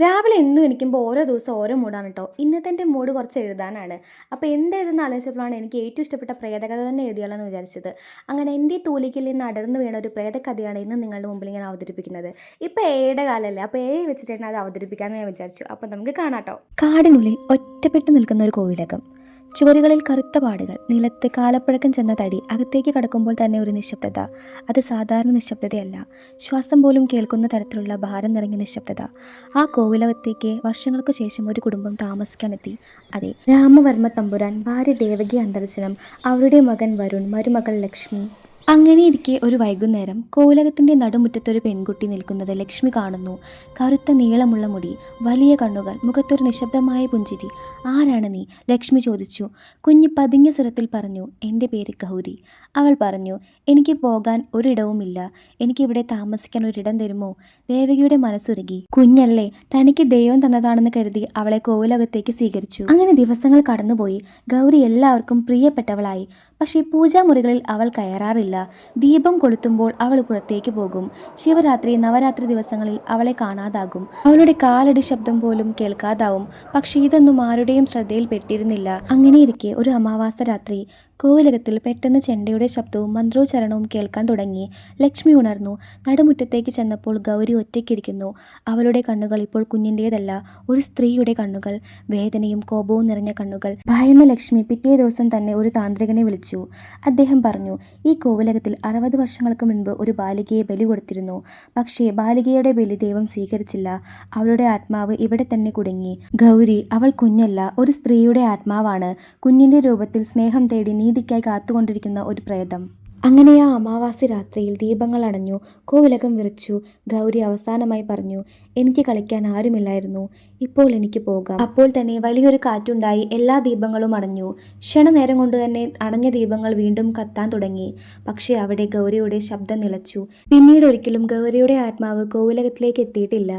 രാവിലെ എന്നും എണീക്കുമ്പോൾ ഓരോ ദിവസം ഓരോ മൂഡാണ് കേട്ടോ. ഇന്നത്തെ എൻ്റെ മൂഡ് കുറച്ച് എഴുതാനാണ്. അപ്പോൾ എന്തെഴുതുന്ന ആലോചിച്ചപ്പോഴാണ് എനിക്ക് ഏറ്റവും ഇഷ്ടപ്പെട്ട പ്രേതകഥ തന്നെ എഴുതിയാലോ എന്ന് വിചാരിച്ചത്. അങ്ങനെ എൻ്റെ തൂലികയിൽ നിന്ന് അടർന്നു വീണ ഒരു പ്രേതകഥയാണ് ഇന്ന് നിങ്ങളുടെ മുമ്പിൽ ഞാൻ അവതരിപ്പിക്കുന്നത്. ഇപ്പോൾ എയുടെ കാലമല്ലേ, അപ്പോൾ വെച്ചിട്ട് തന്നെ അത് അവതരിപ്പിക്കാമെന്ന് ഞാൻ വിചാരിച്ചു. അപ്പോൾ നമുക്ക് കാണാം കേട്ടോ. കാടിനുള്ളിൽ ഒറ്റപ്പെട്ട് നിൽക്കുന്ന ഒരു കോവിലകം. ചുവരുകളിൽ കറുത്ത പാടുകൾ, നിലത്ത് കാലപ്പഴക്കം ചെന്ന തടി, അകത്തേക്ക് കടക്കുമ്പോൾ തന്നെ ഒരു നിശബ്ദത. അത് സാധാരണ നിശബ്ദതയല്ല, ശ്വാസം പോലും കേൾക്കുന്ന തരത്തിലുള്ള ഭാരം നിറഞ്ഞ നിശബ്ദത. ആ കോവിലകത്തേക്ക് വർഷങ്ങൾക്കു ശേഷം ഒരു കുടുംബം താമസിക്കാനെത്തി. അതെ, രാമവർമ്മ തമ്പുരാൻ, ഭാര്യ ദേവകി അന്തർജനം, അവരുടെ മകൻ വരുൺ, മരുമകൾ ലക്ഷ്മി. അങ്ങനെയിരിക്കെ ഒരു വൈകുന്നേരം കോവിലകത്തിൻ്റെ നടുമുറ്റത്തൊരു പെൺകുട്ടി നിൽക്കുന്നത് ലക്ഷ്മി കാണുന്നു. കറുത്ത നീളമുള്ള മുടി, വലിയ കണ്ണുകൾ, മുഖത്തൊരു നിശബ്ദമായ പുഞ്ചിരി. ആരാണ് നീ? ലക്ഷ്മി ചോദിച്ചു. കുഞ്ഞ് പതിഞ്ഞ സ്വരത്തിൽ പറഞ്ഞു, എൻ്റെ പേര് ഗൗരി. അവൾ പറഞ്ഞു, എനിക്ക് പോകാൻ ഒരിടവുമില്ല, എനിക്കിവിടെ താമസിക്കാൻ ഒരിടം തരുമോ? ദേവകിയുടെ മനസ്സുരുകി. കുഞ്ഞല്ലേ, തനിക്ക് ദൈവം തന്നതാണെന്ന് കരുതി അവളെ കോവിലകത്തേക്ക് സ്വീകരിച്ചു. അങ്ങനെ ദിവസങ്ങൾ കടന്നുപോയി. ഗൗരി എല്ലാവർക്കും പ്രിയപ്പെട്ടവളായി. പക്ഷേ പൂജാമുറികളിൽ അവൾ കയറാറില്ല. ദീപം കൊളുത്തുമ്പോൾ അവൾ പുറത്തേക്ക് പോകും. ശിവരാത്രി, നവരാത്രി ദിവസങ്ങളിൽ അവളെ കാണാതാകും. അവളുടെ കാലടി ശബ്ദം പോലും കേൾക്കാതാവും. പക്ഷേ ഇതൊന്നും ആരുടെയും ശ്രദ്ധയിൽപ്പെട്ടിരുന്നില്ല. അങ്ങനെയിരിക്കെ ഒരു അമാവാസ രാത്രി കോവിലകത്തിൽ പെട്ടെന്ന് ചെണ്ടയുടെ ശബ്ദവും മന്ത്രോച്ചാരണവും കേൾക്കാൻ തുടങ്ങി. ലക്ഷ്മി ഉണർന്നു. നടുമുറ്റത്തേക്ക് ചെന്നപ്പോൾ ഗൗരി ഒറ്റയ്ക്കിരിക്കുന്നു. അവളുടെ കണ്ണുകൾ ഇപ്പോൾ കുഞ്ഞിൻ്റേതല്ല, ഒരു സ്ത്രീയുടെ കണ്ണുകൾ, വേദനയും കോപവും നിറഞ്ഞ കണ്ണുകൾ. ഭയന്ന ലക്ഷ്മി പിറ്റേ ദിവസം തന്നെ ഒരു താന്ത്രികനെ വിളിച്ചു. അദ്ദേഹം പറഞ്ഞു, ഈ കോവിലകത്തിൽ 60 വർഷങ്ങൾക്ക് മുൻപ് ഒരു ബാലികയെ ബലി കൊടുത്തിരുന്നു. പക്ഷേ ബാലികയുടെ ബലി ദൈവം സ്വീകരിച്ചില്ല. അവളുടെ ആത്മാവ് ഇവിടെ തന്നെ കുടുങ്ങി. ഗൗരി, അവൾ കുഞ്ഞല്ല, ഒരു സ്ത്രീയുടെ ആത്മാവാണ്. കുഞ്ഞിൻ്റെ രൂപത്തിൽ സ്നേഹം തേടി നീതിക്കായി കാത്തുകൊണ്ടിരിക്കുന്ന ഒരു പ്രേതം. അങ്ങനെ ആ അമാവാസി രാത്രിയിൽ ദീപങ്ങൾ അണഞ്ഞു. കോവിലകം വിറച്ചു. ഗൗരി അവസാനമായി പറഞ്ഞു, എനിക്ക് കളിക്കാൻ ആരുമില്ലായിരുന്നു, ഇപ്പോൾ എനിക്ക് പോകാം. അപ്പോൾ തന്നെ വലിയൊരു കാറ്റുണ്ടായി. എല്ലാ ദീപങ്ങളും അണഞ്ഞു. ക്ഷണനേരം കൊണ്ട് തന്നെ അണഞ്ഞ ദീപങ്ങൾ വീണ്ടും കത്താൻ തുടങ്ങി. പക്ഷേ അവിടെ ഗൗരിയുടെ ശബ്ദം നിലച്ചു. പിന്നീട് ഒരിക്കലും ഗൗരിയുടെ ആത്മാവ് കോവിലകത്തിലേക്ക് എത്തിയിട്ടില്ല.